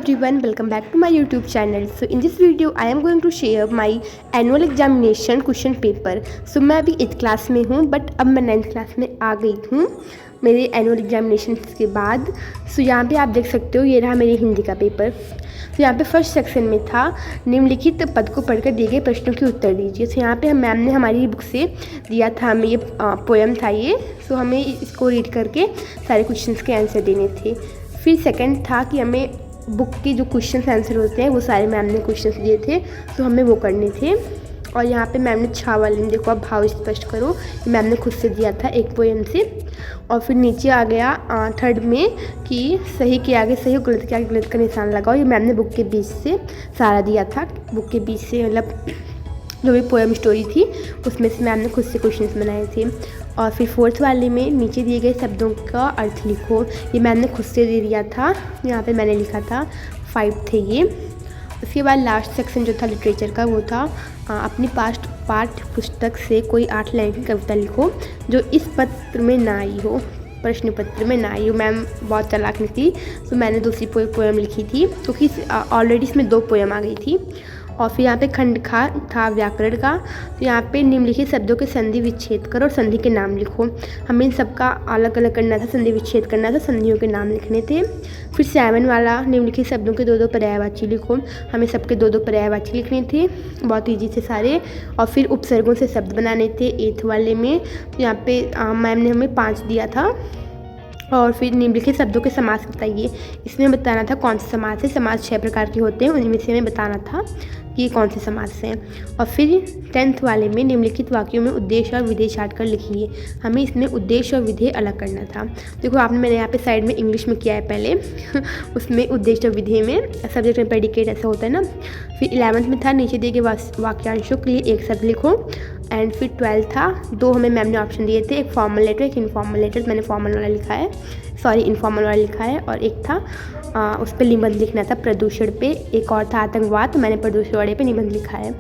everyone, welcome back to my YouTube channel. So in this video I am going to share my annual examination question paper. So मैं अभी 8th class में हूँ but अब मैं 9th class में आ गई हूँ मेरे एनुअल एग्जामिनेशन के बाद। सो यहाँ पे आप देख सकते हो ये रहा मेरी हिंदी का पेपर। तो यहाँ पे फर्स्ट सेक्शन में था निम्नलिखित पद को पढ़कर दिए गए प्रश्नों के उत्तर दीजिए। तो यहाँ पे हम मैम ने हमारी बुक से दिया था, हमें ये पोएम था ये। सो हमें इसको रीड करके सारे क्वेश्चंस के आंसर देने थे। फिर सेकंड था कि हमें बुक के जो क्वेश्चन आंसर होते हैं वो सारे मैम ने क्वेश्चंस दिए थे, तो हमें वो करने थे। और यहाँ पे मैम ने छा वाले में देखो, अब भाव स्पष्ट करो, मैम ने खुद से दिया था एक पोएम से। और फिर नीचे आ गया थर्ड में कि सही के आगे सही और गलत के आगे गलत का निशान लगाओ। ये मैम ने बुक के बीच से सारा दिया था, बुक के बीच से मतलब जो भी पोएम स्टोरी थी उसमें से मैम ने खुद से क्वेश्चंस बनाए थे। और फिर फोर्थ वाले में नीचे दिए गए शब्दों का अर्थ लिखो, ये मैम ने खुद से दे दिया था। यहाँ पे मैंने लिखा था 5 थे ये। उसके बाद लास्ट सेक्शन जो था लिटरेचर का वो था अपनी पाठ्य पुस्तक से कोई 8 लाइन की कविता लिखो जो इस पत्र में ना आई हो, प्रश्न पत्र में ना आई हो। मैम बहुत चालाक निकली, तो मैंने दूसरी पोएम लिखी थी क्योंकि ऑलरेडी इसमें 2 पोएम आ गई थी। और फिर यहाँ पे खंड खा था व्याकरण का, तो यहाँ पे निम्नलिखित शब्दों के संधि विच्छेद करो और संधि के नाम लिखो। हमें इन सबका अलग अलग करना था, संधि विच्छेद करना था, संधियों के नाम लिखने थे। फिर 7 वाला निम्नलिखित शब्दों के 2-2 पर्यायवाची लिखो, हमें सबके 2-2 पर्यायवाची लिखने थे, बहुत ईजी थे सारे। और फिर उपसर्गों से शब्द बनाने थे 8th वाले में। तो यहाँ पे मैम ने हमें 5 दिया था। और फिर निम्नलिखित शब्दों के समास बताइए, इसमें बताना था कौन से समास है। समास 6 प्रकार के होते हैं, उनमें से हमें बताना था कि कौन से समास हैं। और फिर 10th वाले में निम्नलिखित वाक्यों में उद्देश्य और विधेय छाट कर लिखिए, हमें इसमें उद्देश्य और विधेय अलग करना था। देखो आपने मैंने यहाँ पे साइड में इंग्लिश में किया है पहले उसमें उद्देश्य और विधेय में सब्जेक्ट में प्रेडिकेट ऐसा होता है ना। फिर 11th में था नीचे दिए गए वाक्यांशों के लिए एक शब्द लिखो। एंड फिर 12th था, 2 हमें मैम ने ऑप्शन दिए थे, एक फॉर्मल लेटर एक इनफॉर्मल लेटर। मैंने फॉर्मल वाला लिखा है, सॉरी इनफॉर्मल वाला लिखा है। और एक था उस पर निबंध लिखना था प्रदूषण पे, एक और था आतंकवाद, तो मैंने प्रदूषण वाले पे निबंध लिखा है।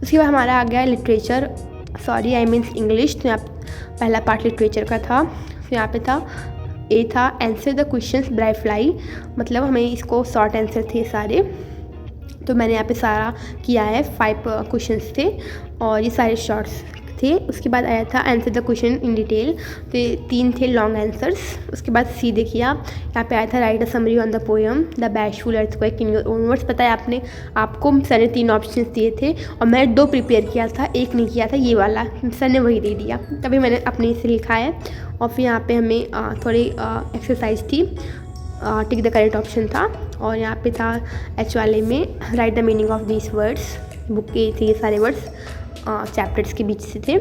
उसके बाद हमारा आ गया literature, sorry I means English. तो यहाँ पहला पार्ट लिटरेचर का था। तो यहाँ पे था ए था answer the questions bye fly, मतलब हमें इसको शॉर्ट आंसर थे सारे, तो मैंने यहाँ पे सारा किया है। 5 क्वेश्चंस थे और ये सारे शॉर्ट्स थे। उसके बाद आया था answer the question in detail, तो ये 3 थे लॉन्ग आंसर्स। उसके बाद सी देखिए आप, यहाँ पे आया था right a summary on the poem the bashful earthquake in your own words. पता है आपको सर ने 3 ऑप्शन दिए थे और मैंने 2 प्रिपेयर किया था, एक नहीं किया था, ये वाला सर ने वही दे दिया, तभी मैंने अपने से लिखा है। और फिर यहाँ पे हमें थोड़ी एक्सरसाइज थी, टिक द करेक्ट ऑप्शन था। और यहाँ पे था एच वाले में right the meaning of these words, book के थे ये सारे वर्ड्स, चैप्टर्स के बीच से थे।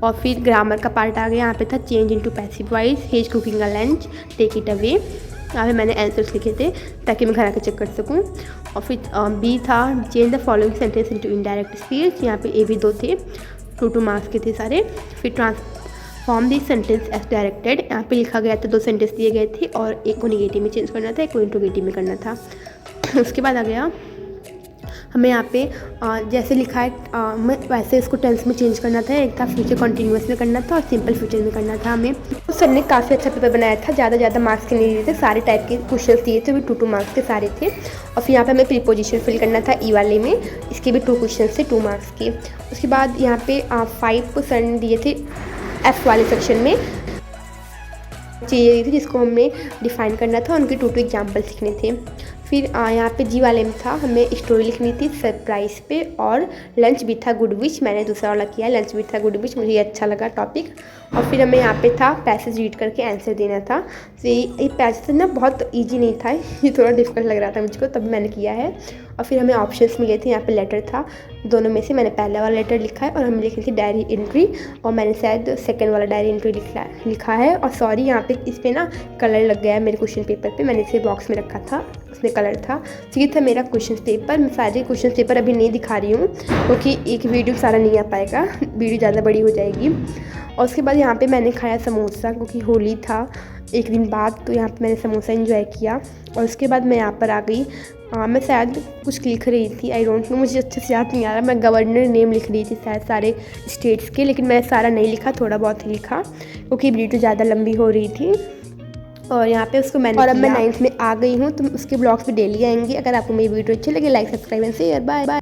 और फिर ग्रामर का पार्ट आ गया, यहाँ पे था change into passive voice, has cooking a lunch, take it away. यहाँ पे मैंने आंसर्स लिखे थे ताकि मैं घर आकर चेक कर सकूँ। और फिर बी था change the following sentence into indirect speech, यहाँ पे ए भी 2 थे, 2 मार्क्स के थे सारे। फिर transform this sentence as directed, यहाँ पे लिखा गया था 2 सेंटेंस दिए गए थे और एक को निगेटिव में चेंज करना था, एक को इंट्रोगेटिव में करना था। उसके बाद आ गया हमें यहाँ पे जैसे लिखा है वैसे इसको टेंस में चेंज करना था। एक था फ्यूचर कॉन्टिन्यूअस में करना था और सिंपल फ्यूचर में करना था हमें। तो सर ने काफ़ी अच्छा पेपर बनाया था, ज़्यादा मार्क्स के नहीं दिए थे, सारे टाइप के क्वेश्चन दिए थे, भी 2-2 मार्क्स के सारे थे। और फिर यहाँ पे हमें प्रीपोजिशन फिल करना था ई वाले में, इसके भी 2 क्वेश्चन थे 2 मार्क्स के। उसके बाद यहाँ पे 5 सर ने दिए थे एफ वाले सेक्शन में चाहिए थी, जिसको हमने डिफाइन करना था, उनके 2-2 एग्जाम्पल्स लिखने थे। फिर यहाँ पे जी वाले में था हमें स्टोरी लिखनी थी सरप्राइज पे, और लंच भी था गुड विच, मैंने दूसरा वाला किया लंच भी था गुड विच, मुझे ये अच्छा लगा टॉपिक। और फिर हमें यहाँ पे था पैसेज रीड करके आंसर देना था। तो ये पैसेज ना बहुत इजी नहीं था, ये थोड़ा डिफिकल्ट लग रहा था मुझको, तब मैंने किया है। और फिर हमें ऑप्शंस मिले थे, यहाँ पे लेटर था, दोनों में से मैंने पहला वाला लेटर लिखा है और हमें लिखी थी डायरी एंट्री, और मैंने शायद सेकंड वाला डायरी एंट्री लिखा है। और सॉरी यहाँ पे इस पर ना कलर लग गया है मेरे क्वेश्चन पेपर पे, मैंने इसे बॉक्स में रखा था, उसमें कलर था। तो ये था मेरा क्वेश्चन पेपर। मैं सारे क्वेश्चन पेपर अभी नहीं दिखा रही हूँ क्योंकि एक वीडियो सारा नहीं आ पाएगा, वीडियो ज़्यादा बड़ी हो जाएगी। और उसके बाद यहाँ पे मैंने खाया समोसा क्योंकि होली था एक दिन बाद, तो यहाँ पे मैंने समोसा एंजॉय किया। और उसके बाद मैं यहाँ पर आ गई, मैं शायद कुछ लिख रही थी, आई डोंट नो, मुझे अच्छे से याद नहीं आ रहा, मैं गवर्नर नेम लिख रही थी शायद सारे स्टेट्स के, लेकिन मैं सारा नहीं लिखा, थोड़ा बहुत ही लिखा क्योंकि वीडियो ज़्यादा लंबी हो रही थी। और यहाँ पे उसको मैंने और अब मैं 9th में आ गई हूँ, तो उसके ब्लॉग्स भी डेली आएंगे। अगर आपको मेरी वीडियो अच्छी लगे, like subscribe and share. Bye bye.